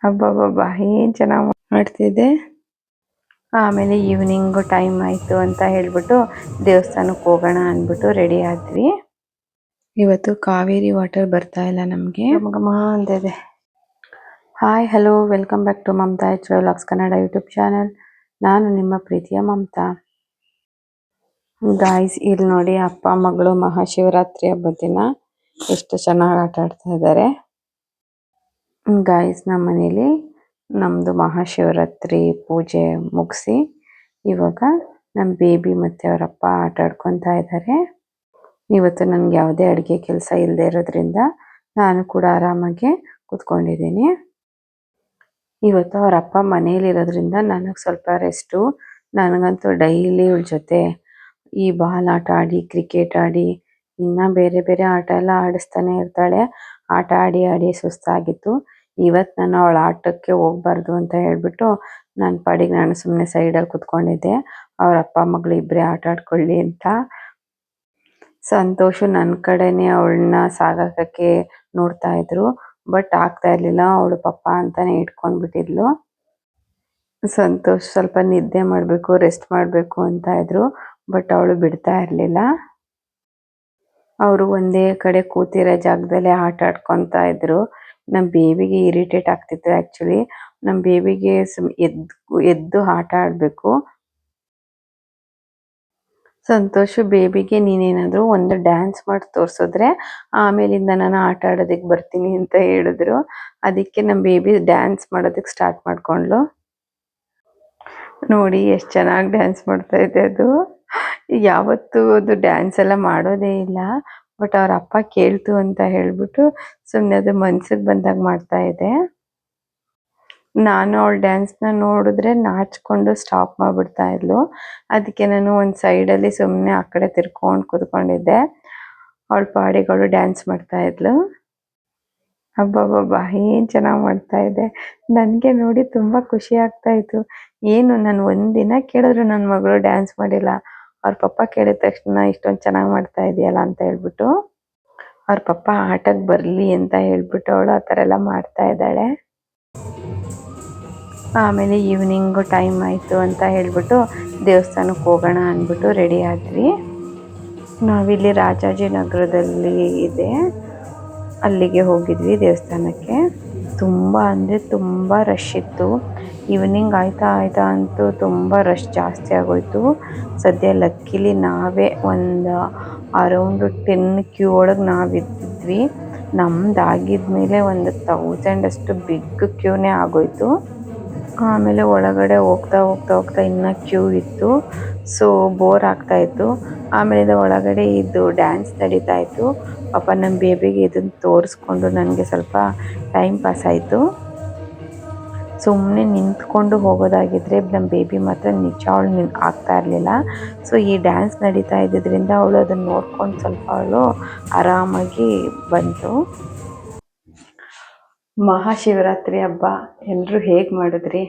ಅಬ್ಬಬ್ಬಬ್ಬಾ ಏನ್ ಚೆನ್ನಾಗಿ ಮಾಡ್ತಿದ್ದೆ. ಆಮೇಲೆ ಈವ್ನಿಂಗ್ ಟೈಮ್ ಆಯಿತು ಅಂತ ಹೇಳ್ಬಿಟ್ಟು ದೇವಸ್ಥಾನಕ್ಕೆ ಹೋಗೋಣ ಅಂದ್ಬಿಟ್ಟು ರೆಡಿ ಆದ್ವಿ. ಇವತ್ತು ಕಾವೇರಿ ವಾಟರ್ ಬರ್ತಾ ಇಲ್ಲ ನಮಗೆ, ಘಮ ಅಂತಿದೆ. Hi hello welcome back to Mamata vlogs Kannada YouTube channel. ನಾನು ನಿಮ್ಮ ಪ್ರೀತಿಯ ಮಮತಾ. ಗಾಯ್ಸ್ ಇಲ್ಲಿ ನೋಡಿ, ಅಪ್ಪ ಮಗಳು ಮಹಾಶಿವರಾತ್ರಿ ಹಬ್ಬದ ದಿನ ಎಷ್ಟು ಚೆನ್ನಾಗಿ ಆಟ ಆಡ್ತಾ ಇದ್ದಾರೆ. ಗಾಯ್ಸ್ ನಮ್ಮ ಮನೇಲಿ ನಮ್ಮದು ಮಹಾಶಿವರಾತ್ರಿ ಪೂಜೆ ಮುಗಿಸಿ ಇವಾಗ ನಮ್ಮ ಬೇಬಿ ಮತ್ತು ಅವರಪ್ಪ ಆಟ ಆಡ್ಕೊತಾ ಇದ್ದಾರೆ. ಇವತ್ತು ನನಗೆ ಯಾವುದೇ ಅಡುಗೆ ಕೆಲಸ ಇಲ್ಲದೆ ಇರೋದ್ರಿಂದ ನಾನು ಕೂಡ ಆರಾಮಾಗಿ ಕೂತ್ಕೊಂಡಿದ್ದೀನಿ. ಇವತ್ತು ಅವರಪ್ಪ ಮನೇಲಿರೋದ್ರಿಂದ ನನಗೆ ಸ್ವಲ್ಪ ರೆಸ್ಟು. ನನಗಂತೂ ಡೈಲಿ ಇವಳ ಜೊತೆ ಈ ಬಾಲ್ ಆಟ ಆಡಿ, ಕ್ರಿಕೆಟ್ ಆಡಿ, ಇನ್ನು ಬೇರೆ ಬೇರೆ ಆಟ ಎಲ್ಲ ಆಡಿಸ್ತಾನೆ ಇರ್ತಾಳೆ. ಆಟ ಆಡಿ ಆಡಿ ಸುಸ್ತಾಗಿತ್ತು. ಇವತ್ತು ನಾನು ಅವಳ ಆಟಕ್ಕೆ ಹೋಗ್ಬಾರ್ದು ಅಂತ ಹೇಳ್ಬಿಟ್ಟು ನನ್ನ ಪಾಡಿಗೆ ನಾನು ಸುಮ್ಮನೆ ಸೈಡಲ್ಲಿ ಕೂತ್ಕೊಂಡಿದ್ದೆ. ಅವ್ರ ಅಪ್ಪ ಮಗಳು ಇಬ್ಬರೇ ಆಟ ಆಡ್ಕೊಳ್ಳಿ ಅಂತ. ಸಂತೋಷು ನನ್ನ ಕಡೆನೇ ಅವಳನ್ನ ಸಾಗಕ್ಕೆ ನೋಡ್ತಾ ಇದ್ರು, ಬಟ್ ಆಗ್ತಾ ಇರ್ಲಿಲ್ಲ. ಅವಳು ಪಪ್ಪ ಅಂತಾನೆ ಇಟ್ಕೊಂಡ್ಬಿಟ್ಟಿದ್ಲು. ಸಂತೋಷ್ ಸ್ವಲ್ಪ ನಿದ್ದೆ ಮಾಡಬೇಕು, ರೆಸ್ಟ್ ಮಾಡಬೇಕು ಅಂತ ಇದ್ರು, ಬಟ್ ಅವಳು ಬಿಡ್ತಾ ಇರಲಿಲ್ಲ. ಅವರು ಒಂದೇ ಕಡೆ ಕೂತಿರೋ ಜಾಗದಲ್ಲೇ ಆಟ ಆಡ್ಕೊತಾ ಇದ್ರು. ನಮ್ಮ ಬೇಬಿಗೆ ಇರಿಟೇಟ್ ಆಗ್ತಿತ್ತು. ಆ್ಯಕ್ಚುಲಿ ನಮ್ಮ ಬೇಬಿಗೆ ಎದ್ದು ಆಟ ಆಡಬೇಕು. ಸಂತೋಷ್ ಬೇಬಿಗೆ ನೀನೇನಾದರೂ ಒಂದು ಡ್ಯಾನ್ಸ್ ಮಾಡಿ ತೋರಿಸಿದ್ರೆ ಆಮೇಲಿಂದ ನಾನು ಆಟ ಆಡೋದಕ್ಕೆ ಬರ್ತೀನಿ ಅಂತ ಹೇಳಿದ್ರು. ಅದಕ್ಕೆ ನಮ್ಮ ಬೇಬಿ ಡ್ಯಾನ್ಸ್ ಮಾಡೋದಕ್ಕೆ ಸ್ಟಾರ್ಟ್ ಮಾಡ್ಕೊಂಡ್ಲು. ನೋಡಿ ಎಷ್ಟು ಚೆನ್ನಾಗಿ ಡ್ಯಾನ್ಸ್ ಮಾಡ್ತಾ ಇದೆ ಅದು. ಯಾವತ್ತೂ ಅದು ಡ್ಯಾನ್ಸ್ ಎಲ್ಲ ಮಾಡೋದೇ ಇಲ್ಲ, ಬಟ್ ಅವ್ರ ಅಪ್ಪ ಕೇಳ್ತು ಅಂತ ಹೇಳ್ಬಿಟ್ಟು ಸುಮ್ಮನೆ ಅದು ಮನ್ಸಿಗೆ ಬಂದಾಗ ಮಾಡ್ತಾ ಇದೆ. ನಾನು ಅವಳ ಡ್ಯಾನ್ಸ್ನ ನೋಡಿದ್ರೆ ನಾಚ್ಕೊಂಡು ಸ್ಟಾಪ್ ಮಾಡಿಬಿಡ್ತಾ ಇದ್ಲು. ಅದಕ್ಕೆ ನಾನು ಒಂದು ಸೈಡಲ್ಲಿ ಸುಮ್ಮನೆ ಆ ಕಡೆ ತಿರ್ಕೊಂಡು ಕೂತ್ಕೊಂಡಿದ್ದೆ. ಅವಳ ಪಾಡಿಗಳು ಡ್ಯಾನ್ಸ್ ಮಾಡ್ತಾ ಇದ್ಲು. ಅಬ್ಬಬ್ಬಬ್ಬಾ ಏನು ಚೆನ್ನಾಗಿ ಮಾಡ್ತಾ ಇದೆ. ನನಗೆ ನೋಡಿ ತುಂಬ ಖುಷಿ ಆಗ್ತಾ ಇತ್ತು. ಏನು ನಾನು ಒಂದಿನ ಕೇಳಿದ್ರು ನನ್ನ ಮಗಳು ಡ್ಯಾನ್ಸ್ ಮಾಡಿಲ್ಲ, ಅವ್ರ ಪಪ್ಪ ಕೇಳಿದ ತಕ್ಷಣ ಇಷ್ಟೊಂದು ಚೆನ್ನಾಗಿ ಮಾಡ್ತಾ ಇದೆಯಲ್ಲ ಅಂತ ಹೇಳ್ಬಿಟ್ಟು ಅವ್ರ ಪಪ್ಪ ಆಟಕ್ಕೆ ಬರಲಿ ಅಂತ ಹೇಳ್ಬಿಟ್ಟು ಅವಳು ಆ ಥರ ಎಲ್ಲ ಮಾಡ್ತಾ ಇದ್ದಾಳೆ. ಆಮೇಲೆ ಈವ್ನಿಂಗು ಟೈಮ್ ಆಯಿತು ಅಂತ ಹೇಳ್ಬಿಟ್ಟು ದೇವಸ್ಥಾನಕ್ಕೆ ಹೋಗೋಣ ಅಂದ್ಬಿಟ್ಟು ರೆಡಿ ಆದ್ವಿ. ನಾವಿಲ್ಲಿ ರಾಜಾಜಿನಗರದಲ್ಲಿ ಇದೆ, ಅಲ್ಲಿಗೆ ಹೋಗಿದ್ವಿ ದೇವಸ್ಥಾನಕ್ಕೆ. ತುಂಬ ಅಂದರೆ ತುಂಬ ರಶ್ ಇತ್ತು. ಈವ್ನಿಂಗ್ ಆಯ್ತಾ ಅಂತೂ ತುಂಬ ರಶ್ ಜಾಸ್ತಿ ಆಗೋಯ್ತು. ಸದ್ಯ ಲಕ್ಕಿಲಿ ನಾವೇ ಒಂದು ಅರೌಂಡು 10 ಕ್ಯೂ ಒಳಗೆ ನಾವಿದ್ದಿದ್ವಿ. ನಮ್ದು ಆಗಿದ್ಮೇಲೆ ಒಂದು 1000 ಅಷ್ಟು ಬಿಗ್ ಕ್ಯೂನೇ ಆಗೋಯ್ತು. ಆಮೇಲೆ ಒಳಗಡೆ ಹೋಗ್ತಾ ಇನ್ನೂ ಕ್ಯೂ ಇತ್ತು. ಸೊ ಬೋರ್ ಆಗ್ತಾಯಿತ್ತು. ಆಮೇಲೆ ಒಳಗಡೆ ಇದು ಡ್ಯಾನ್ಸ್ ನಡೀತಾ ಇತ್ತು. ಪಾಪ ನಮ್ಮ ಬೇಬಿಗೆ ಇದನ್ನು ತೋರಿಸ್ಕೊಂಡು ನನಗೆ ಸ್ವಲ್ಪ ಟೈಮ್ ಪಾಸ್ ಆಯಿತು. ಸುಮ್ಮನೆ ನಿಂತ್ಕೊಂಡು ಹೋಗೋದಾಗಿದ್ದರೆ ನಮ್ಮ ಬೇಬಿ ಮಾತ್ರ ನಿಜ ಅವಳು ಆಗ್ತಾ ಇರಲಿಲ್ಲ. ಸೊ ಈ ಡ್ಯಾನ್ಸ್ ನಡೀತಾ ಇದ್ದಿದ್ದರಿಂದ ಅವಳು ಅದನ್ನು ನೋಡ್ಕೊಂಡು ಸ್ವಲ್ಪ ಅವಳು ಆರಾಮಾಗಿ ಬಂತು. ಮಹಾಶಿವರಾತ್ರಿ ಹಬ್ಬ ಎಲ್ಲರೂ ಹೇಗೆ ಮಾಡಿದ್ರಿ?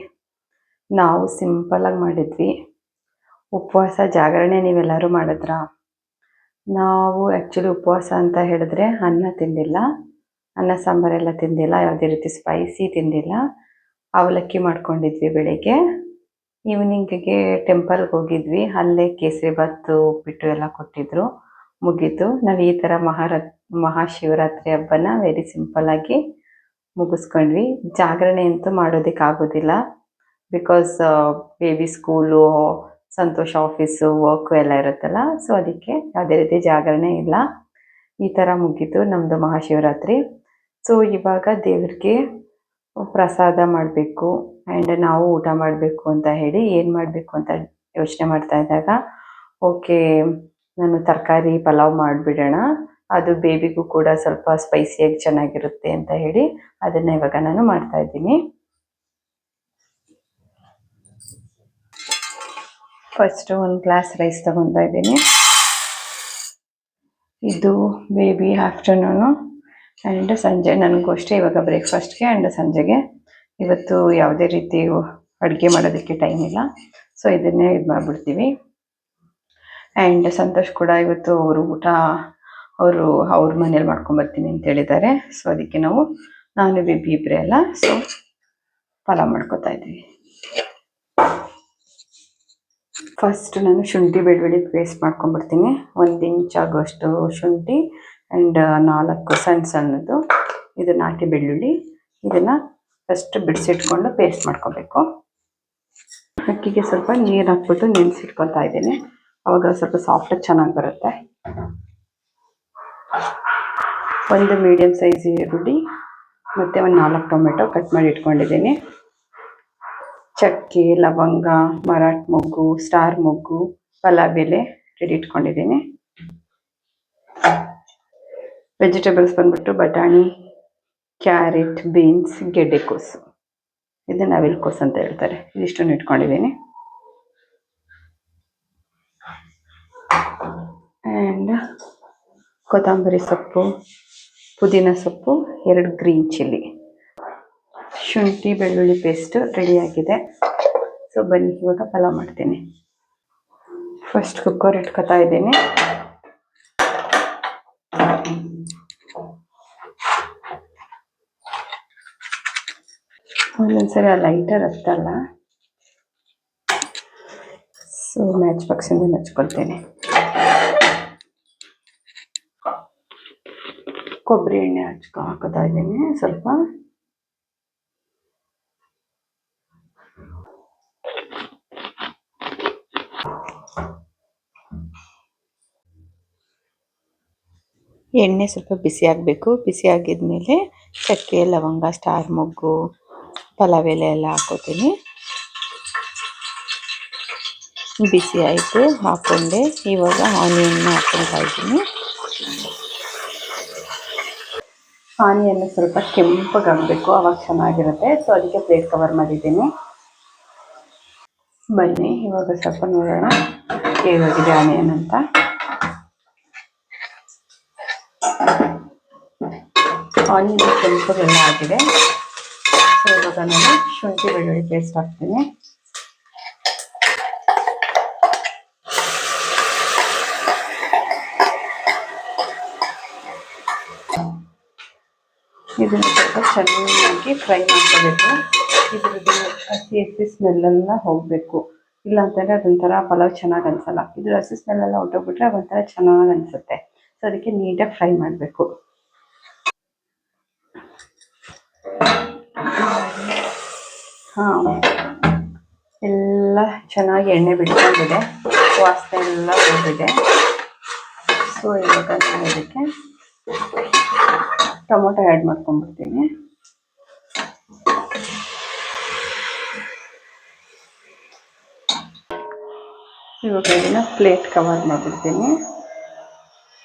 ನಾವು ಸಿಂಪಲಾಗಿ ಮಾಡಿದ್ವಿ. ಉಪವಾಸ ಜಾಗರಣೆ ನೀವೆಲ್ಲರೂ ಮಾಡಿದ್ರಾ? ನಾವು ಆ್ಯಕ್ಚುಲಿ ಉಪವಾಸ ಅಂತ ಹೇಳಿದ್ರೆ ಅನ್ನ ತಿಂದಿಲ್ಲ, ಅನ್ನ ಸಾಂಬಾರೆಲ್ಲ ತಿಂದಿಲ್ಲ, ಯಾವುದೇ ರೀತಿ ಸ್ಪೈಸಿ ತಿಂದಿಲ್ಲ. ಅವಲಕ್ಕಿ ಮಾಡ್ಕೊಂಡಿದ್ವಿ ಬೆಳಿಗ್ಗೆ. ಈವ್ನಿಂಗಿಗೆ ಟೆಂಪಲ್ಗೆ ಹೋಗಿದ್ವಿ, ಅಲ್ಲೇ ಕೇಸರಿ ಬಾತು ಉಪ್ಪಿಟ್ಟು ಎಲ್ಲ ಕೊಟ್ಟಿದ್ರು, ಮುಗೀತು. ನಾವು ಈ ಥರ ಮಹಾಶಿವರಾತ್ರಿ ಹಬ್ಬನ ವೆರಿ ಸಿಂಪಲ್ಲಾಗಿ ಮುಗಿಸ್ಕೊಂಡ್ವಿ. ಜಾಗರಣೆ ಅಂತೂ ಮಾಡೋದಕ್ಕಾಗೋದಿಲ್ಲ, because baby school, Santosh office, work ಎಲ್ಲ ಇರುತ್ತಲ್ಲ. ಸೊ ಅದಕ್ಕೆ ಯಾವುದೇ ರೀತಿ ಜಾಗರಣೆ ಇಲ್ಲ. ಈ ಥರ ಮುಗೀತು ನಮ್ಮದು ಮಹಾಶಿವರಾತ್ರಿ. ಸೊ ಇವಾಗ ದೇವ್ರಿಗೆ ಪ್ರಸಾದ ಮಾಡಬೇಕು ಆ್ಯಂಡ್ ನಾವು ಊಟ ಮಾಡಬೇಕು ಅಂತ ಹೇಳಿ ಏನು ಮಾಡಬೇಕು ಅಂತ ಯೋಚನೆ ಮಾಡ್ತಾ ಇದ್ದಾಗ, ಓಕೆ ನಾನು ತರಕಾರಿ ಪಲಾವ್ ಮಾಡಿಬಿಡೋಣ, ಅದು ಬೇಬಿಗೂ ಕೂಡ ಸ್ವಲ್ಪ ಸ್ಪೈಸಿಯಾಗಿ ಚೆನ್ನಾಗಿರುತ್ತೆ ಅಂತ ಹೇಳಿ ಅದನ್ನು ಇವಾಗ ನಾನು ಮಾಡ್ತಾಯಿದ್ದೀನಿ. ಫಸ್ಟು ಒಂದು ಗ್ಲಾಸ್ ರೈಸ್ ತೊಗೊತಾ ಇದ್ದೀನಿ. ಇದು ಬೇಬಿ ಆಫ್ಟರ್ನೂನು ಆ್ಯಂಡ್ ಸಂಜೆ ನನಗೂ ಅಷ್ಟೇ ಇವಾಗ ಬ್ರೇಕ್ಫಾಸ್ಟ್ಗೆ ಆ್ಯಂಡ್ ಸಂಜೆಗೆ. ಇವತ್ತು ಯಾವುದೇ ರೀತಿ ಅಡುಗೆ ಮಾಡೋದಕ್ಕೆ ಟೈಮ್ ಇಲ್ಲ, ಸೊ ಇದನ್ನೇ ಇದು ಮಾಡಿಬಿಡ್ತೀವಿ. ಆ್ಯಂಡ್ ಸಂತೋಷ್ ಕೂಡ ಇವತ್ತು ಅವರು ಊಟ ಅವ್ರ ಮನೇಲಿ ಮಾಡ್ಕೊಂಬರ್ತೀನಿ ಅಂತ ಹೇಳಿದ್ದಾರೆ. ಸೊ ಅದಕ್ಕೆ ನಾನು ಬೇಬಿ ಇಬ್ಬರೇ ಅಲ್ಲ, ಸೊ ಪಲಾವ್ ಮಾಡ್ಕೊತಾ ಇದ್ದೀವಿ. ಫಸ್ಟ್ ನಾನು ಶುಂಠಿ ಬೆಳ್ಳುಳ್ಳಿ ಪೇಸ್ಟ್ ಮಾಡ್ಕೊಂಡ್ಬಿಡ್ತೀನಿ. 1 ಇಂಚ್ ಆಗುವಷ್ಟು ಶುಂಠಿ ಆ್ಯಂಡ್ 4 ಸಣ್ಣದು ಇದು ನಾಟಿ ಬೆಳ್ಳುಳ್ಳಿ. ಇದನ್ನು ಫಸ್ಟ್ ಬಿಡಿಸಿಟ್ಕೊಂಡು ಪೇಸ್ಟ್ ಮಾಡ್ಕೋಬೇಕು. ಅಕ್ಕಿಗೆ ಸ್ವಲ್ಪ ನೀರು ಹಾಕ್ಬಿಟ್ಟು ನೆನೆಸಿಟ್ಕೊತಾ ಇದ್ದೀನಿ. ಅವಾಗ ಸ್ವಲ್ಪ ಸಾಫ್ಟಾಗಿ ಚೆನ್ನಾಗಿ ಬರುತ್ತೆ. 1 ಮೀಡಿಯಮ್ ಸೈಜ್ ಈರುಳ್ಳಿ ಮತ್ತು 4 ಟೊಮೆಟೊ ಕಟ್ ಮಾಡಿ ಇಟ್ಕೊಂಡಿದ್ದೀನಿ. ಚಕ್ಕೆ, ಲವಂಗ, ಮರಾಠ ಮೊಗ್ಗು, ಸ್ಟಾರ್ ಮೊಗ್ಗು, ಪಲಾವ್ ಎಲೆ ರೆಡಿ ಇಟ್ಕೊಂಡಿದ್ದೀನಿ. ವೆಜಿಟೇಬಲ್ಸ್ ಬಂದ್ಬಿಟ್ಟು ಬಟಾಣಿ, ಕ್ಯಾರೆಟ್, ಬೀನ್ಸ್, ಗೆಡ್ಡೆಕೋಸು, ಇದನ್ನು ನವಿಲುಕೋಸು ಅಂತ ಹೇಳ್ತಾರೆ. ಇದಿಷ್ಟನ್ನು ಇಟ್ಕೊಂಡಿದ್ದೀನಿ. ಆ್ಯಂಡ್ ಕೊತ್ತಂಬರಿ ಸೊಪ್ಪು, ಪುದೀನ ಸೊಪ್ಪು, 2 ಗ್ರೀನ್ ಚಿಲ್ಲಿ. ಶುಂಠಿ ಬೆಳ್ಳುಳ್ಳಿ ಪೇಸ್ಟ್ ರೆಡಿಯಾಗಿದೆ. ಸೊ ಬನ್ನಿ ಇವಾಗ ಪಲಾವ್ ಮಾಡ್ತೀನಿ. ಫಸ್ಟ್ ಕುಕ್ಕರ್ ಇಟ್ಕೊತಾ ಇದ್ದೀನಿ. ಒಂದೊಂದ್ಸರಿ ಆ ಲೈಟರ್ ಹತ್ತಲ್ಲ, ಸೊ ಮ್ಯಾಚ್ ಬಾಕ್ಸಿಂದ ಹಚ್ಕೊಳ್ತೇನೆ. ಕೊಬ್ಬರಿ ಎಣ್ಣೆ ಹಾಕೋತಾ ಇದ್ದೀನಿ ಸ್ವಲ್ಪ. ಎಣ್ಣೆ ಸ್ವಲ್ಪ ಬಿಸಿ ಆಗಬೇಕು. ಬಿಸಿ ಆಗಿದ್ಮೇಲೆ ಚಕ್ಕೆ, ಲವಂಗ, ಸ್ಟಾರ್ ಮೊಗ್ಗು, ಪಲಾವ್ ಎಲೆ ಎಲ್ಲ ಹಾಕೋತೀನಿ. ಬಿಸಿ ಆಯಿತು, ಹಾಕ್ಕೊಂಡೆ. ಇವಾಗ ಆನಿಯನ್ ಹಾಕ್ಕೊಳ್ತಾ ಇದ್ದೀನಿ. ಆನಿಯನ್ ಸ್ವಲ್ಪ ಕೆಂಪಗಾಗಬೇಕು, ಅವಾಗ ಚೆನ್ನಾಗಿರುತ್ತೆ. ಸೊ ಅದಕ್ಕೆ ಪ್ಲೇಟ್ ಕವರ್ ಮಾಡಿದ್ದೀನಿ. ಬನ್ನಿ ಇವಾಗ ಸ್ವಲ್ಪ ನೋಡೋಣ ಹೇಗಾಗಿದೆ ಆನಿಯನ್ ಅಂತ. ಆನಿಯನ್ ಕೆಂಪಗೆಲ್ಲ ಆಗಿದೆ. ಸೊ ಇವಾಗ ನಾನು ಶುಂಠಿ ಬೆಳ್ಳುಳ್ಳಿ ಪೇಸ್ಟ್ ಹಾಕ್ತೀನಿ. ಇದನ್ನು ಸ್ವಲ್ಪ ಚೆನ್ನಾಗಿ ಫ್ರೈ ಮಾಡ್ಕೋಬೇಕು. ಇದ್ರದ್ದು ಹಸಿ ಸ್ಮೆಲ್ಲೆಲ್ಲ ಹೋಗಬೇಕು. ಇಲ್ಲ ಅಂತಂದರೆ ಅದೊಂಥರ ಪಲಾವ್ ಚೆನ್ನಾಗಿ ಅನಿಸಲ್ಲ. ಇದ್ರ ಹಸಿ ಸ್ಮೆಲ್ಲೆಲ್ಲ ಹೊಟ್ಟೋಗ್ಬಿಟ್ರೆ ಅದೊಂಥರ ಚೆನ್ನಾಗಿ ಅನಿಸುತ್ತೆ. ಸೊ ಅದಕ್ಕೆ ನೀಟಾಗಿ ಫ್ರೈ ಮಾಡಬೇಕು. ಎಲ್ಲ ಚೆನ್ನಾಗಿ ಎಣ್ಣೆ ಬಿಟ್ಕೊಂಡಿದೆ, ವಾಸನೆ ಎಲ್ಲ ಹೋಗಿದೆ. ಸೊ ಇವಾಗ ನಾನು ಇದಕ್ಕೆ ಟೊಮೊಟೊ ಆ್ಯಡ್ ಮಾಡ್ಕೊಂಡ್ಬಿಡ್ತೀನಿ. ಇವಾಗ ಇದನ್ನು ಪ್ಲೇಟ್ ಕವರ್ ಮಾಡಿಬಿಡ್ತೀನಿ.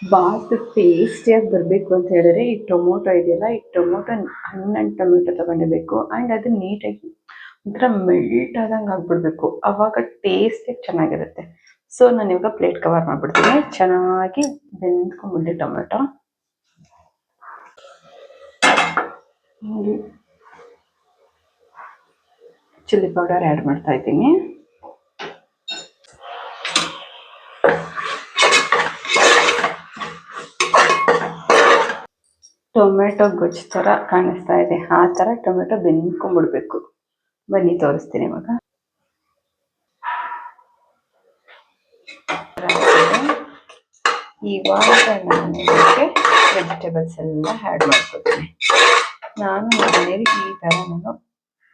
ಬಾತ್ ಟೇಸ್ಟಿಯಾಗಿ ಬರಬೇಕು ಅಂತ ಹೇಳಿದ್ರೆ ಈ ಟೊಮೊಟೊ ಇದೆಯಲ್ಲ, ಈ ಟೊಮೊಟೊ ಹಣ್ಣು ಟೊಮೆಟೊ ತಗೊಂಡಿರಬೇಕು. ಆ್ಯಂಡ್ ಅದು ನೀಟಾಗಿ ಒಂಥರ ಮೆಲ್ಟ್ ಆದಂಗೆ ಆಗಿಬಿಡ್ಬೇಕು, ಆವಾಗ ಟೇಸ್ಟಿಗೆ ಚೆನ್ನಾಗಿರುತ್ತೆ. ಸೊ ನಾನು ಇವಾಗ ಪ್ಲೇಟ್ ಕವರ್ ಮಾಡಿಬಿಡ್ತೀನಿ. ಚೆನ್ನಾಗಿ ಬೆಂದ್ಕೊಂಡ್ಬಿಡಿ ಟೊಮೆಟೊ. ಚಿಲ್ಲಿ ಪೌಡರ್ ಆ್ಯಡ್ ಮಾಡ್ತಾ ಇದ್ದೀನಿ. ಟೊಮೆಟೊ ಗೊಜ್ಜು ಥರ ಕಾಣಿಸ್ತಾ ಇದೆ, ಆ ಥರ ಟೊಮೆಟೊ ಬೆಂದ್ಕೊಂಡ್ಬಿಡ್ಬೇಕು. ಬನ್ನಿ ತೋರಿಸ್ತೀನಿ ಇವಾಗ. ಇವಾಗ ನಾನು ಇದಕ್ಕೆ ವೆಜಿಟೇಬಲ್ಸ್ ಎಲ್ಲ ಆ್ಯಡ್ ಮಾಡ್ಕೊತೀನಿ. ನಾನು ಮನೆಯಲ್ಲಿ ಈ ಥರ ನಾನು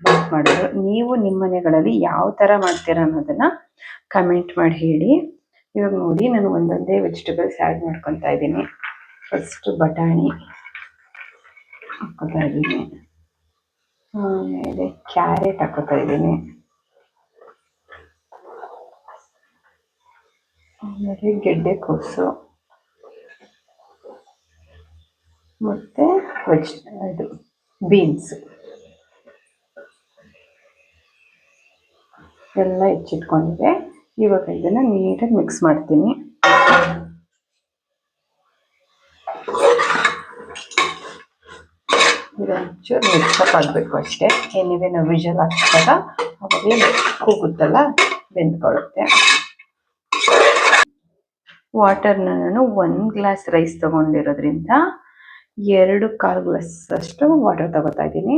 ಬಾತ್ ಮಾಡೋದು. ನೀವು ನಿಮ್ಮ ಮನೆಗಳಲ್ಲಿ ಯಾವ ಥರ ಮಾಡ್ತೀರಾ ಅನ್ನೋದನ್ನು ಕಮೆಂಟ್ ಮಾಡಿ ಹೇಳಿ. ಇವಾಗ ನೋಡಿ ನಾನು ಒಂದೊಂದೇ ವೆಜಿಟೇಬಲ್ಸ್ ಆ್ಯಡ್ ಮಾಡ್ಕೊತಾ ಇದ್ದೀನಿ. ಫಸ್ಟು ಬಟಾಣಿ ಹಾಕೋತಾ ಇದ್ದೀನಿ, ಆಮೇಲೆ ಕ್ಯಾರೆಟ್ ಹಾಕೋತಾ ಇದ್ದೀನಿ, ಆಮೇಲೆ ಗೆಡ್ಡೆಕೋಸು ಮತ್ತು ಇದು ಬೀನ್ಸ್ ಎಲ್ಲ ಹೆಚ್ಚಿಟ್ಕೊಂಡಿದೆ. ಇವಾಗ ಇದನ್ನು ನೀಟಾಗಿ ಮಿಕ್ಸ್ ಮಾಡ್ತೀನಿ. ಇದೊಂಚೂರು ಮಿಕ್ಸಪ್ ಆಗಬೇಕು ಅಷ್ಟೇ. ಏನಿದೆ ನಾವು ವಿಷಲ್ ಹಾಕಿದಾಗ ಅವಾಗಲೇ ಕೂಗುತ್ತಲ್ಲ, ಬೆಂದ್ಕೊಳ್ಳುತ್ತೆ. ವಾಟರ್ನ ನಾನು 1 ಗ್ಲಾಸ್ ರೈಸ್ ತೊಗೊಂಡಿರೋದ್ರಿಂದ 2 1/4 ಗ್ಲಾಸ್ ಅಷ್ಟು ವಾಟರ್ ತಗೋತಾ ಇದ್ದೀನಿ.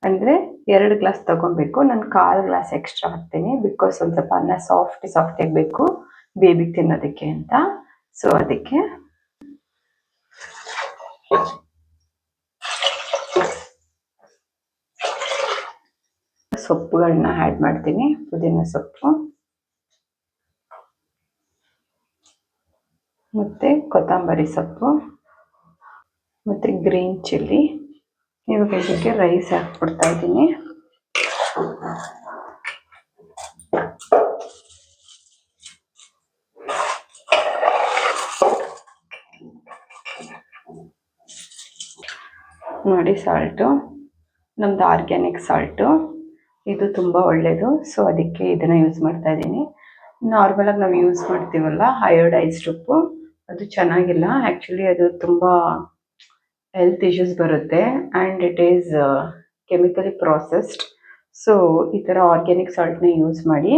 ಅಂದರೆ 2 ಗ್ಲಾಸ್ ತಗೊಬೇಕು. ನಾನು 1/4 ಗ್ಲಾಸ್ ಎಕ್ಸ್ಟ್ರಾ ಹಾಕ್ತೀನಿ. ಬಿಕಾಸ್ ಒಂದು ಸ್ವಲ್ಪ ಅನ್ನ ಸಾಫ್ಟ್ ಆಗಬೇಕು ಬೇಬಿಗೆ ತಿನ್ನೋದಕ್ಕೆ ಅಂತ. ಸೊ ಅದಕ್ಕೆ ಸೊಪ್ಪುಗಳನ್ನ ಆ್ಯಡ್ ಮಾಡ್ತೀನಿ. ಪುದೀನ ಸೊಪ್ಪು ಮತ್ತು ಕೊತ್ತಂಬರಿ ಸೊಪ್ಪು ಮತ್ತು ಗ್ರೀನ್ ಚಿಲ್ಲಿ. ಇವಾಗ ಇದಕ್ಕೆ ರೈಸ್ ಹಾಕ್ಬಿಡ್ತಾ ಇದ್ದೀನಿ. ನೋಡಿ ಸಾಲ್ಟು ನಮ್ಮದು ಆರ್ಗ್ಯಾನಿಕ್ ಸಾಲ್ಟು, ಇದು ತುಂಬ ಒಳ್ಳೆಯದು. ಸೊ ಅದಕ್ಕೆ ಇದನ್ನು ಯೂಸ್ ಮಾಡ್ತಾ ಇದ್ದೀನಿ. ನಾರ್ಮಲಾಗಿ ನಾವು ಯೂಸ್ ಮಾಡ್ತೀವಲ್ಲ ಅಯೋಡೈಸ್ಡ್ ಉಪ್ಪು, ಅದು ಚೆನ್ನಾಗಿಲ್ಲ. ಆ್ಯಕ್ಚುಲಿ ಅದು ತುಂಬ ಹೆಲ್ತ್ ಇಶ್ಯೂಸ್ ಬರುತ್ತೆ and it is chemically processed. So ಈ ಥರ ಆರ್ಗ್ಯಾನಿಕ್ ಸಾಲ್ಟ್ನ ಯೂಸ್ ಮಾಡಿ.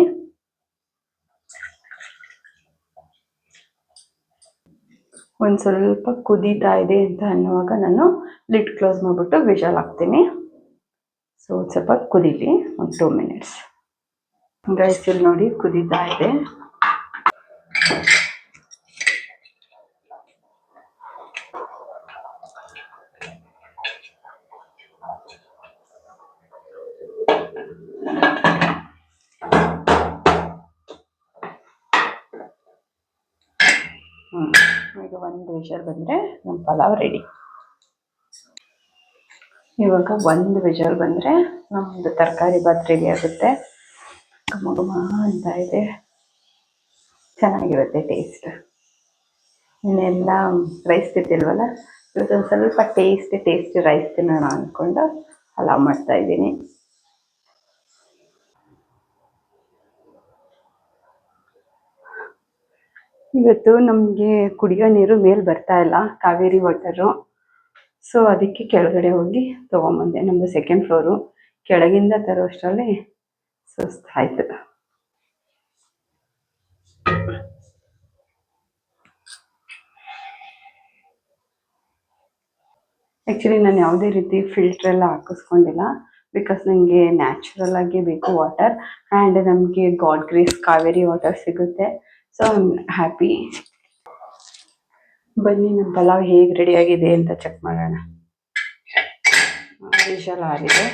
ಒಂದು ಸ್ವಲ್ಪ ಕುದೀತಾ ಇದೆ ಅಂತ ಅನ್ನುವಾಗ ನಾನು ಲಿಡ್ ಕ್ಲೋಸ್ ಮಾಡಿಬಿಟ್ಟು ವಿಷಲ್ ಹಾಕ್ತೀನಿ. ಸೊ ಸ್ವಲ್ಪ ಕುದೀಲಿ ಒಂದು 2 ಮಿನಿಟ್ಸ್. ಗೈಸ್ ಇಲ್ಲಿ ನೋಡಿ ಕುದೀತಾ ಇದೆ. ಈಗ ಒಂದು ವಿಷಲ್ ಬಂದರೆ ನಮ್ಮ ಪಲಾವ್ ರೆಡಿ. ಇವಾಗ ಒಂದು ವಿಷಲ್ ಬಂದರೆ ನಮ್ಮದು ತರಕಾರಿ ಬಾತ್ ರೆಡಿ ಆಗುತ್ತೆ. ಘಮ ಘಮ ಅಂತ ಇದೆ, ಚೆನ್ನಾಗಿರುತ್ತೆ ಟೇಸ್ಟ್. ಇನ್ನೆಲ್ಲ ರೈಸ್ ತಿಂತಿಲ್ವಲ್ಲ, ಇವತ್ತೊಂದು ಸ್ವಲ್ಪ ಟೇಸ್ಟಿ ರೈಸ್ ತಿನ್ನೋಣ ಅಂದ್ಕೊಂಡು ಪಲಾವ್ ಮಾಡ್ತಾಯಿದ್ದೀನಿ. ಇವತ್ತು ನಮಗೆ ಕುಡಿಯೋ ನೀರು ಮೇಲೆ ಬರ್ತಾ ಇಲ್ಲ, ಕಾವೇರಿ ವಾಟರು. ಸೊ ಅದಕ್ಕೆ ಕೆಳಗಡೆ ಹೋಗಿ ತೊಗೊಂಬಂದೆ. ನಮ್ಮದು 2nd ಫ್ಲೋರು. ಕೆಳಗಿಂದ ತರೋಷ್ಟರಲ್ಲಿ ಸುಸ್ತಾಯಿತು. ಆ್ಯಕ್ಚುಲಿ ನಾನು ಯಾವುದೇ ರೀತಿ ಫಿಲ್ಟ್ರೆಲ್ಲ ಹಾಕಿಸ್ಕೊಂಡಿಲ್ಲ. ಬಿಕಾಸ್ ನನಗೆ ನ್ಯಾಚುರಲ್ ಆಗಿ ಬೇಕು ವಾಟರ್. ಆ್ಯಂಡ್ ನಮಗೆ ಗಾಡ್ ಗ್ರೇಸ್ ಕಾವೇರಿ ವಾಟರ್ ಸಿಗುತ್ತೆ. So I am happy. ಬನ್ನಿ ನಮ್ಮ ಪಲಾವ್ ಹೇಗೆ ರೆಡಿಯಾಗಿದೆ ಅಂತ ಚೆಕ್ ಮಾಡೋಣ. ವಿಷಲ್ ಆಗಿದೆ.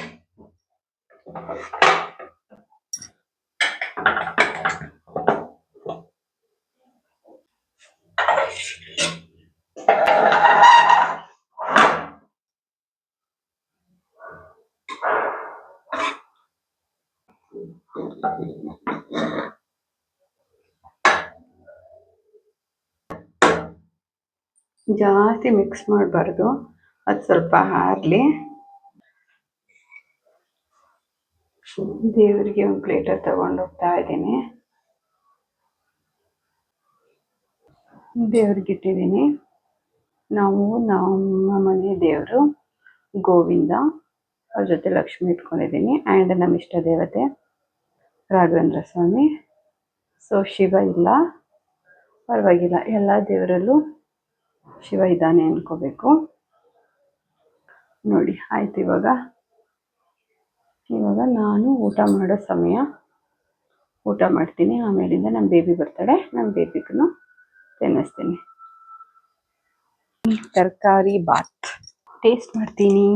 ಜಾಸ್ತಿ ಮಿಕ್ಸ್ ಮಾಡಬಾರ್ದು, ಅದು ಸ್ವಲ್ಪ ಆರಲಿ. ದೇವರಿಗೆ ಒಂದು ಪ್ಲೇಟಲ್ಲಿ ತಗೊಂಡು ಹೋಗ್ತಾ ಇದ್ದೀನಿ. ದೇವ್ರಿಗೆ ಇಟ್ಟಿದ್ದೀನಿ. ನಾವು ನಮ್ಮ ಮನೆ ದೇವರು ಗೋವಿಂದ, ಅವ್ರ ಜೊತೆ ಲಕ್ಷ್ಮಿ ಇಟ್ಕೊಂಡಿದ್ದೀನಿ. ಆ್ಯಂಡ್ ನಮ್ಮ ಇಷ್ಟ ದೇವತೆ ರಾಘವೇಂದ್ರ ಸ್ವಾಮಿ. ಸೊ ಶಿವ ಇಲ್ಲ, ಪರವಾಗಿಲ್ಲ, ಎಲ್ಲ ದೇವರಲ್ಲೂ ಶಿವ ಇದ್ದಾನೆ ಅನ್ಕೋಬೇಕು. ನೋಡಿ ಆಯ್ತು. ಇವಾಗ ನಾನು ಊಟ ಮಾಡೋ ಸಮಯ. ಊಟ ಮಾಡ್ತೀನಿ. ಆಮೇಲಿಂದ ನಮ್ಮ ಬೇಬಿ ಬರ್ತಾಳೆ, ನಮ್ಮ ಬೇಬಿಗೂ ತಿನ್ನಿಸ್ತೀನಿ. ತರಕಾರಿ ಬಾತ್ ಟೇಸ್ಟ್ ಮಾಡ್ತೀನಿ.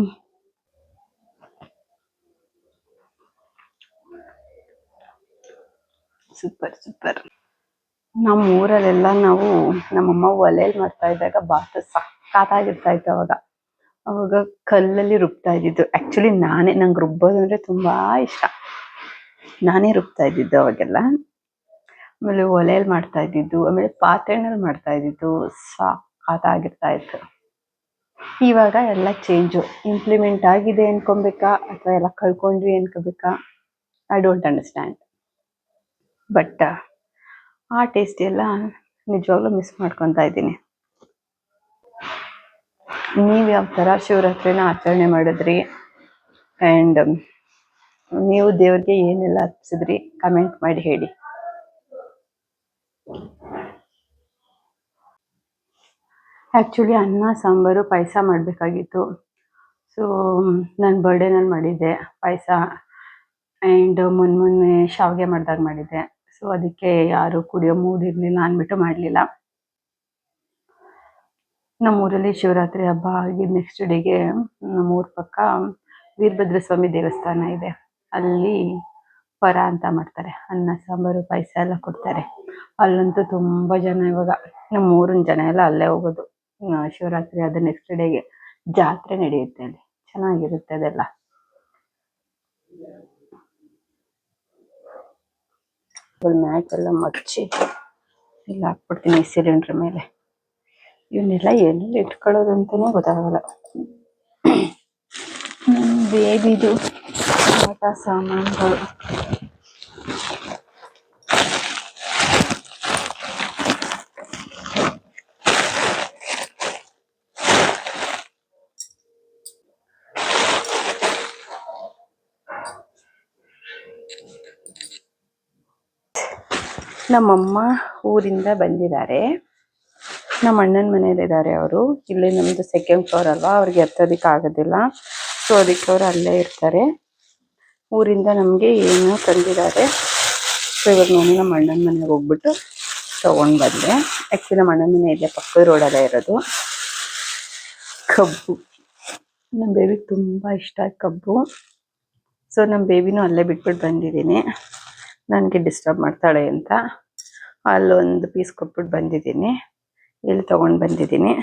ಸೂಪರ್. ನಮ್ಮ ಊರಲ್ಲೆಲ್ಲ ನಾವು ನಮ್ಮಮ್ಮ ಒಲೆಯಲ್ಲಿ ಮಾಡ್ತಾ ಇದ್ದಾಗ ಬಾತ್ ಸಕ್ಕತ್ತಾಗಿರ್ತಾ ಇತ್ತು. ಅವಾಗ ಕಲ್ಲಲ್ಲಿ ರುಬ್ತಾ ಇದ್ದಿದ್ದು. ಆ್ಯಕ್ಚುಲಿ ನಂಗೆ ರುಬ್ಬೋದು ಅಂದರೆ ತುಂಬ ಇಷ್ಟ. ನಾನೇ ರುಬ್ತಾ ಇದ್ದಿದ್ದು ಅವಾಗೆಲ್ಲ. ಆಮೇಲೆ ಒಲೆಯಲ್ಲಿ ಮಾಡ್ತಾ ಇದ್ದಿದ್ದು, ಆಮೇಲೆ ಪಾತ್ರೆನಲ್ಲಿ ಮಾಡ್ತಾ ಇದ್ದಿದ್ದು ಸಕ್ಕತ್ತಾಗಿರ್ತಾ ಇತ್ತು. ಇವಾಗ ಎಲ್ಲ ಚೇಂಜು. ಇಂಪ್ಲಿಮೆಂಟ್ ಆಗಿದೆ ಅನ್ಕೊಬೇಕಾ ಅಥವಾ ಎಲ್ಲ ಕಳ್ಕೊಂಡ್ವಿ ಅನ್ಕೋಬೇಕಾ, ಐ ಡೋಂಟ್ ಅಂಡರ್ಸ್ಟ್ಯಾಂಡ್. ಬಟ್ ಆ ಟೇಸ್ಟ್ ಎಲ್ಲ ನಿಜವಾಗ್ಲೂ ಮಿಸ್ ಮಾಡ್ಕೊತಾ ಇದ್ದೀನಿ. ನೀವು ಯಾವ ಥರ ಶಿವರಾತ್ರಿನ ಆಚರಣೆ ಮಾಡಿದ್ರಿ ಆ್ಯಂಡ್ ನೀವು ದೇವ್ರಿಗೆ ಏನೆಲ್ಲ ಅರ್ಪಿಸಿದ್ರಿ ಕಮೆಂಟ್ ಮಾಡಿ ಹೇಳಿ. ಆ್ಯಕ್ಚುಲಿ ಅನ್ನ ಸಾಂಬಾರು ಪಾಯಸ ಮಾಡಬೇಕಾಗಿತ್ತು. ಸೊ ನನ್ನ ಬರ್ಡೇನಲ್ಲಿ ಮಾಡಿದ್ದೆ ಪಾಯಸ. ಆ್ಯಂಡ್ ಮೊನ್ನೆ ಶಾವಿಗೆ ಮಾಡಿದಾಗ ಮಾಡಿದ್ದೆ. ಸೊ ಅದಕ್ಕೆ ಯಾರು ಕುಡಿಯೋ ಮೂಡ್ ಇರಲಿಲ್ಲ ಅಂದ್ಬಿಟ್ಟು ಮಾಡಲಿಲ್ಲ. ನಮ್ಮೂರಲ್ಲಿ ಶಿವರಾತ್ರಿ ಹಬ್ಬ ಆಗಿದ್ದು ನೆಕ್ಸ್ಟ್ ಡೇಗೆ ನಮ್ಮೂರ ಪಕ್ಕ ವೀರಭದ್ರ ಸ್ವಾಮಿ ದೇವಸ್ಥಾನ ಇದೆ. ಅಲ್ಲಿ ಪರ ಅಂತ ಮಾಡ್ತಾರೆ. ಅನ್ನ ಸಾಂಬಾರು ಪಾಯಸ ಎಲ್ಲ ಕೊಡ್ತಾರೆ. ಅಲ್ಲಂತೂ ತುಂಬ ಜನ ಇವಾಗ ನಮ್ಮೂರಿನ ಜನ ಎಲ್ಲ ಅಲ್ಲೇ ಹೋಗೋದು. ಶಿವರಾತ್ರಿ ಆದ ನೆಕ್ಸ್ಟ್ ಡೇಗೆ ಜಾತ್ರೆ ನಡೆಯುತ್ತೆ ಅಲ್ಲಿ. ಚೆನ್ನಾಗಿರುತ್ತೆ ಅದೆಲ್ಲ. ಮ್ಯಾಟ್ ಎಲ್ಲ ಮಡಚಿ ಎಲ್ಲ ಹಾಕ್ಬಿಡ್ತೀನಿ ಸಿಲಿಂಡ್ರ್ ಮೇಲೆ. ಇವನ್ನೆಲ್ಲ ಎಲ್ಲಿ ಇಟ್ಕೊಳ್ಳೋದು ಅಂತಲೇ ಗೊತ್ತಾಗಲ್ಲ. ಬೇಬಿದು ಆಟ ಸಾಮಾನುಗಳು. ನಮ್ಮಮ್ಮ ಊರಿಂದ ಬಂದಿದ್ದಾರೆ. ನಮ್ಮ ಅಣ್ಣನ ಮನೇಲಿದ್ದಾರೆ ಅವರು. ಇಲ್ಲಿ ನಮ್ಮದು ಸೆಕೆಂಡ್ ಫ್ಲೋರ್ ಅಲ್ವಾ, ಅವ್ರಿಗೆ ಎತ್ತೋದಕ್ಕೆ ಆಗೋದಿಲ್ಲ. ಸೊ ಅದಕ್ಕೆ ಅವರು ಅಲ್ಲೇ ಇರ್ತಾರೆ. ಊರಿಂದ ನಮಗೆ ಏನೋ ತಂದಿದ್ದಾರೆ. ಸೊ ಇವಾಗ ನಾನು ನಮ್ಮ ಅಣ್ಣನ ಮನೆಗೆ ಹೋಗ್ಬಿಟ್ಟು ತೊಗೊಂಡು ಬಂದೆ. ಆ್ಯಕ್ಚುಲಿ ನಮ್ಮ ಅಣ್ಣನ ಮನೆ ಇಲ್ಲೇ ಪಕ್ಕದ ರೋಡಲ್ಲೇ ಇರೋದು. ಕಬ್ಬು ನಮ್ಮ ಬೇಬಿಗೆ ತುಂಬ ಇಷ್ಟ ಕಬ್ಬು. ಸೊ ನಮ್ಮ ಬೇಬಿನೂ ಅಲ್ಲೇ ಬಿಟ್ಬಿಟ್ಟು ಬಂದಿದ್ದೀನಿ. ನನಗೆ ಡಿಸ್ಟರ್ಬ್ ಮಾಡ್ತಾಳೆ ಅಂತ ಅಲ್ಲೊಂದು ಪೀಸ್ ಕೊಟ್ಬಿಟ್ಟು ಬಂದಿದ್ದೀನಿ. ಇಲ್ಲಿ ತೊಗೊಂಡು ಬಂದಿದ್ದೀನಿ.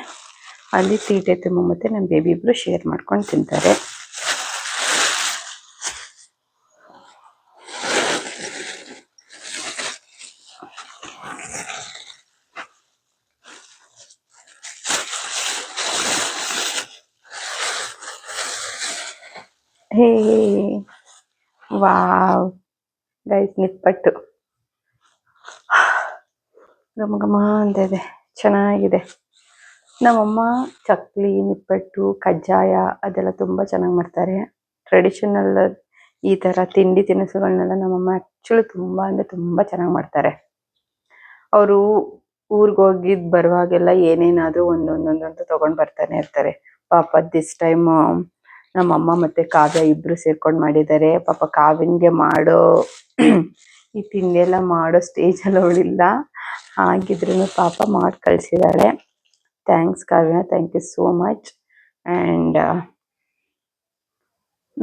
ಅಲ್ಲಿ ತೀಟೆ ತುಂಬ ಮತ್ತು ನಮ್ಮ ಬೇಬಿ ಇಬ್ಬರು ಶೇರ್ ಮಾಡ್ಕೊಂಡು ತಿಂತಾರೆ. ಹೇ ವಾವ್ ಗೈಸ್, ನಿಪ್ಪಟ್ಟು ಘಮ ಘಮ ಅಂತ ಇದೆ, ಚೆನ್ನಾಗಿದೆ. ನಮ್ಮಮ್ಮ ಚಕ್ಲಿ, ನಿಪ್ಪಟ್ಟು, ಕಜ್ಜಾಯ ಅದೆಲ್ಲ ತುಂಬ ಚೆನ್ನಾಗಿ ಮಾಡ್ತಾರೆ. ಟ್ರೆಡಿಷನಲ್ ಈ ಥರ ತಿಂಡಿ ತಿನಿಸುಗಳನ್ನೆಲ್ಲ ನಮ್ಮಮ್ಮ ಆ್ಯಕ್ಚುಲಿ ತುಂಬ ಅಂದರೆ ತುಂಬ ಚೆನ್ನಾಗಿ ಮಾಡ್ತಾರೆ. ಅವರು ಊರಿಗೆ ಹೋಗಿದ್ದು ಬರುವಾಗೆಲ್ಲ ಏನೇನಾದರೂ ಒಂದೊಂದೊಂದಂತ ತೊಗೊಂಡು ಬರ್ತಾನೆ ಇರ್ತಾರೆ. ಪಾಪ ದಿಸ್ ಟೈಮ್ ನಮ್ಮಮ್ಮ ಮತ್ತು ಕಾವ್ಯ ಇಬ್ಬರು ಸೇರ್ಕೊಂಡು ಮಾಡಿದ್ದಾರೆ. ಪಾಪ ಕಾವ್ಯನಿಗೆ ಮಾಡೋ ಈ ತಿಂಡಿ ಎಲ್ಲ ಮಾಡೋ ಸ್ಟೇಜಲ್ಲಿ ಅವಳಿಲ್ಲ. ಹಾಗಿದ್ರೂ ಪಾಪ ಮಾಡಿ ಕಳಿಸಿದ್ದಾಳೆ. Thanks Kavya, thank you so much. And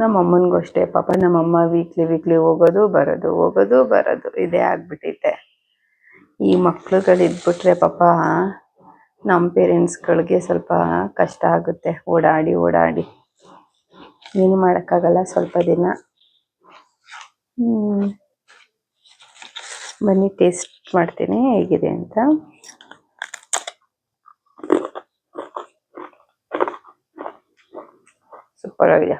ನಮ್ಮಮ್ಮನಿಗೂ ಅಷ್ಟೇ ಪಾಪ. ನಮ್ಮಮ್ಮ ವೀಕ್ಲಿ ಹೋಗೋದು ಬರೋದು ಇದೇ ಆಗ್ಬಿಟ್ಟೈತೆ. ಈ ಮಕ್ಳುಗಳಿದ್ಬಿಟ್ರೆ ಪಾಪ ನಮ್ಮ ಪೇರೆಂಟ್ಸ್ಗಳಿಗೆ ಸ್ವಲ್ಪ ಕಷ್ಟ ಆಗುತ್ತೆ. ಓಡಾಡಿ ಏನು ಮಾಡೋಕ್ಕಾಗಲ್ಲ ಸ್ವಲ್ಪ ದಿನ. ಬನ್ನಿ ಟೇಸ್ಟ್ ಮಾಡ್ತೀನಿ ಹೇಗಿದೆ ಅಂತ. ಸೂಪರ್ ಆಗಿದೆ.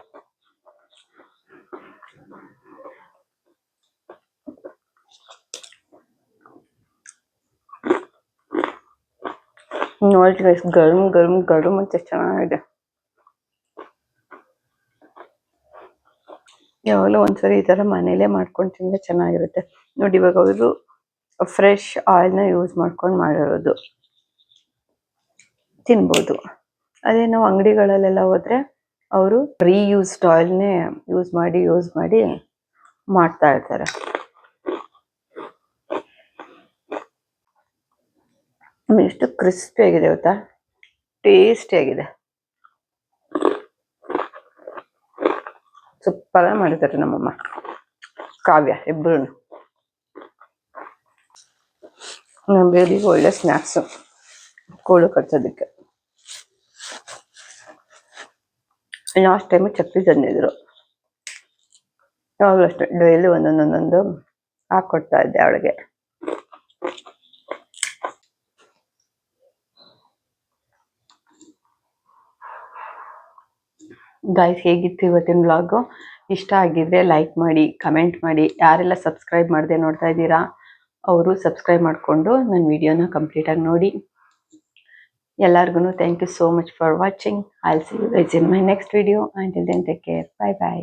ನೋಡಿ ಗೈಸ್, ಗರಂ ಅಂತ ಚೆನ್ನಾಗಿದೆ. ಯಾವಾಗಲೂ ಒಂದ್ಸರಿ ಈ ಥರ ಮನೇಲೇ ಮಾಡ್ಕೊಂಡು ತಿಂದರೆ ಚೆನ್ನಾಗಿರುತ್ತೆ. ನೋಡಿ ಇವಾಗ ಅವರು ಫ್ರೆಶ್ ಆಯಿಲ್ನ ಯೂಸ್ ಮಾಡ್ಕೊಂಡು ಮಾಡಿರೋದು, ತಿನ್ಬೋದು. ಅದೇ ನಾವು ಅಂಗಡಿಗಳಲ್ಲೆಲ್ಲ ಹೋದರೆ ಅವರು ರೀಯೂಸ್ಡ್ ಆಯಿಲ್ನೇ ಯೂಸ್ ಮಾಡಿ ಮಾಡ್ತಾ ಇರ್ತಾರೆ. ಎಷ್ಟು ಕ್ರಿಸ್ಪಿ ಆಗಿದೆ ಗೊತ್ತಾ, ಟೇಸ್ಟಿ ಆಗಿದೆ. ಸೂಪರ್ ಮಾಡಿದ್ದಾರೆ ನಮ್ಮಮ್ಮ ಕಾವ್ಯ ಇಬ್ಬರು. ನಮ್ಮ ಬೇಬಿಗೆ ಒಳ್ಳೆ ಸ್ನ್ಯಾಕ್ಸು ಕೋಳು ಕಚ್ಚೋದಕ್ಕೆ. ಲಾಸ್ಟ್ ಟೈಮು ಚಕ್ಲಿ ತಂದಿದ್ರು. ಯಾವಾಗಲೂ ಅಷ್ಟೇ ಡೈಲಿ ಒಂದೊಂದು ಹಾಕ್ಕೊಡ್ತಾ ಇದ್ದೆ ಅವಳಿಗೆ. ಗೈಸ್, ಹೇಗಿತ್ತು ಇವತ್ತಿನ ವ್ಲಾಗು? ಇಷ್ಟ ಆಗಿದ್ರೆ ಲೈಕ್ ಮಾಡಿ, ಕಮೆಂಟ್ ಮಾಡಿ. ಯಾರೆಲ್ಲ ಸಬ್ಸ್ಕ್ರೈಬ್ ಮಾಡದೆ ನೋಡ್ತಾ ಇದ್ದೀರಾ ಅವರು ಸಬ್ಸ್ಕ್ರೈಬ್ ಮಾಡಿಕೊಂಡು ನನ್ನ ವಿಡಿಯೋನ ಕಂಪ್ಲೀಟಾಗಿ ನೋಡಿ. ಎಲ್ಲರಿಗೂ thank you so much for watching. I will see you guys in my next video. Until then take care. By.